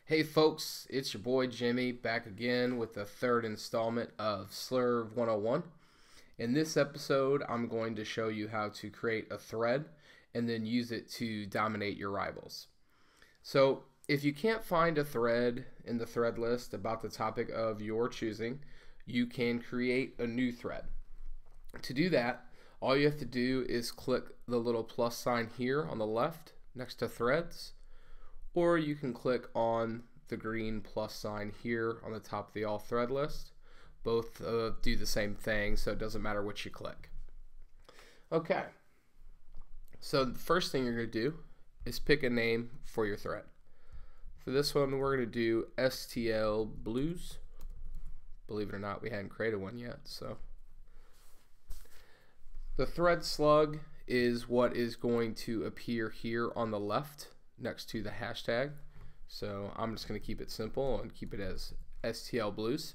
Hey folks, it's your boy Jimmy back again with the third installment of Slurv101. In this episode, I'm going to show you how to create a thread and then use it to dominate your rivals. So if you can't find a thread in the thread list about the topic of your choosing, you can create a new thread. To do that, all you have to do is click the little plus sign here on the left next to threads, or you can click on the green plus sign here on the top of the all thread list. Both do the same thing, so it doesn't matter which you click. Okay, so the first thing you're going to do is pick a name for your thread. For this one, we're going to do STL Blues. Believe it or not, we hadn't created one yet. So the thread slug is what is going to appear here on the left next to the hashtag. So I'm just going to keep it simple and keep it as STL Blues.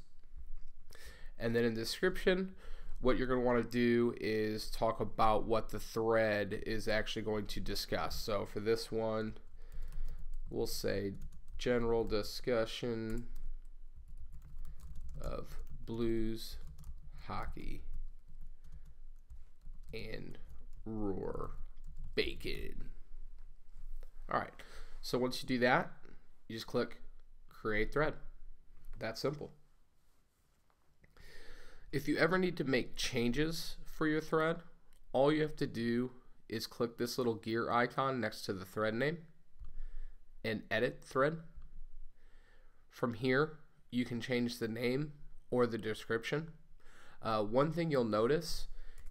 And then in the description, what you're going to want to do is talk about what the thread is actually going to discuss. So for this one, we'll say general discussion of blues, hockey, and roar bacon. All right, so once you do that, you just click create thread. That simple. If you ever need to make changes for your thread, all you have to do is click this little gear icon next to the thread name and edit thread. From here, you can change the name or the description. One thing you'll notice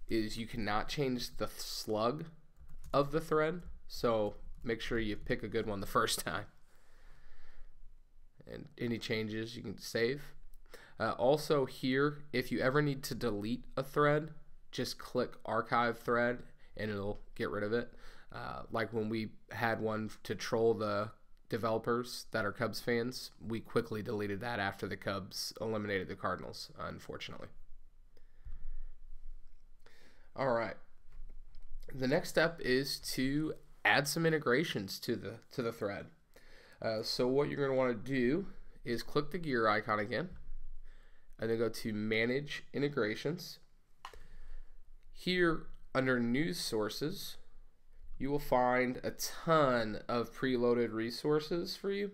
is you cannot change the slug of the thread, so make sure you pick a good one the first time. And any changes you can save. Also here, if you ever need to delete a thread, just click archive thread and it'll get rid of it. Like when we had one to troll the developers that are Cubs fans, we quickly deleted that after the Cubs eliminated the Cardinals, unfortunately. All right. The next step is to add some integrations to the thread. So what you're going to want to do is click the gear icon again, and then go to Manage Integrations. Here under News Sources, you will find a ton of preloaded resources for you.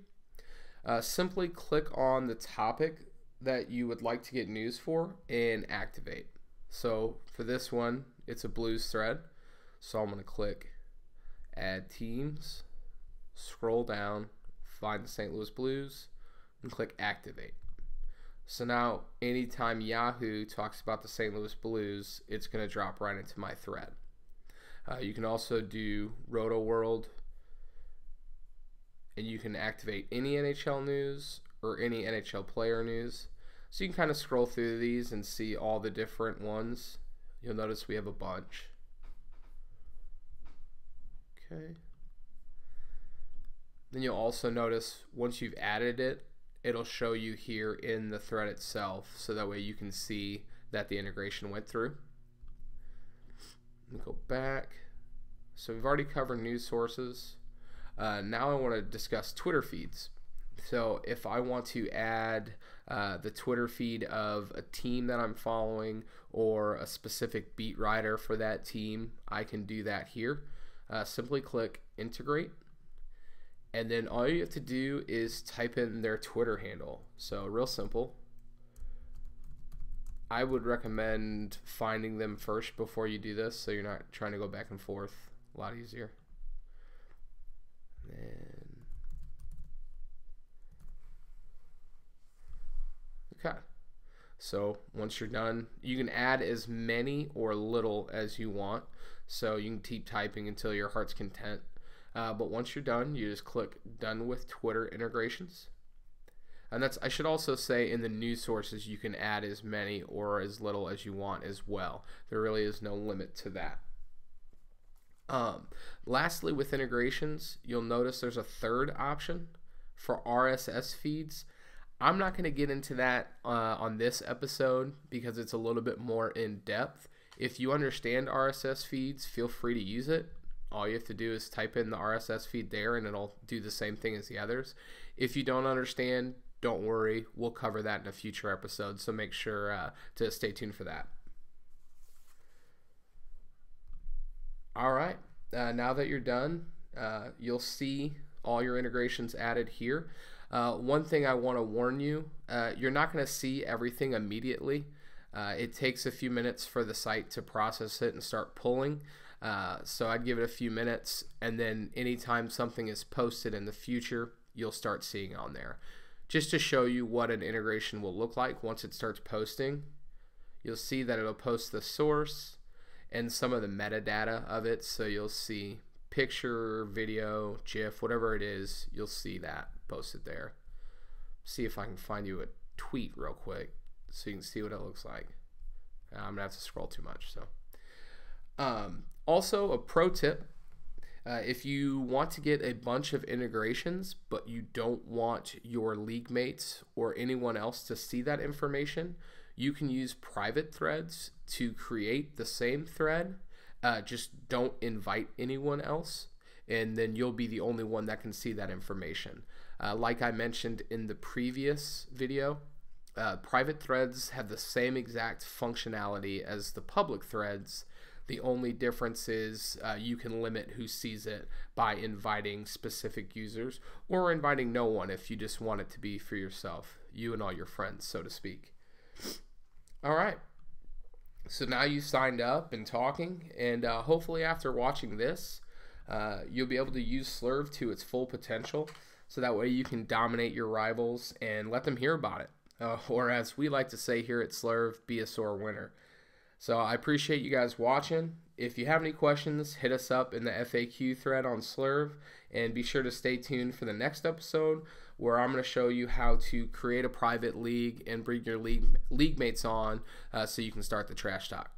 Simply click on the topic that you would like to get news for and activate. So for this one, it's a blues thread. So I'm going to click Add Teams, scroll down, find the St. Louis Blues, and click Activate. So now anytime Yahoo talks about the St. Louis Blues, it's going to drop right into my thread. You can also do Roto World, and you can activate any NHL news or any NHL player news. So you can kind of scroll through these and see all the different ones. You'll notice we have a bunch. Okay. Then you'll also notice once you've added it, it'll show you here in the thread itself, so that way you can see that the integration went through. Let me go back. So we've already covered news sources. Now I want to discuss Twitter feeds. So if I want to add the Twitter feed of a team that I'm following or a specific beat writer for that team, I can do that here. Simply click Integrate. And then all you have to do is type in their Twitter handle. So real simple. I would recommend finding them first before you do this, so you're not trying to go back and forth. A lot easier. And okay. So once you're done, you can add as many or little as you want. So you can keep typing until your heart's content. But once you're done, you just click Done with Twitter Integrations. And that's, I should also say, in the news sources, you can add as many or as little as you want as well. There really is no limit to that. Lastly, with integrations, you'll notice there's a third option for RSS feeds. I'm not going to get into that on this episode because it's a little bit more in depth. If you understand RSS feeds, feel free to use it. All you have to do is type in the RSS feed there and it'll do the same thing as the others. If you don't understand, don't worry. We'll cover that in a future episode, so make sure to stay tuned for that. All right, now that you're done, you'll see all your integrations added here. One thing I want to warn you, you're not going to see everything immediately. It takes a few minutes for the site to process it and start pulling. So I'd give it a few minutes, and then anytime something is posted in the future, you'll start seeing on there. Just to show you what an integration will look like once it starts posting, you'll see that it'll post the source and some of the metadata of it. So you'll see picture, video, GIF, whatever it is, you'll see that posted there. See if I can find you a tweet real quick so you can see what it looks like. I'm gonna have to scroll too much. So also a pro tip, if you want to get a bunch of integrations but you don't want your league mates or anyone else to see that information, you can use private threads to create the same thread. Just don't invite anyone else, and then you'll be the only one that can see that information. Like I mentioned in the previous video, private threads have the same exact functionality as the public threads. The only difference is you can limit who sees it by inviting specific users or inviting no one if you just want it to be for yourself, you and all your friends, so to speak. All right. So now you signed up and talking, and hopefully after watching this, you'll be able to use Slurv to its full potential, so that way you can dominate your rivals and let them hear about it. Or as we like to say here at Slurv, be a sore winner. So I appreciate you guys watching. If you have any questions, hit us up in the FAQ thread on Slurv, and be sure to stay tuned for the next episode where I'm going to show you how to create a private league and bring your league mates on so you can start the trash talk.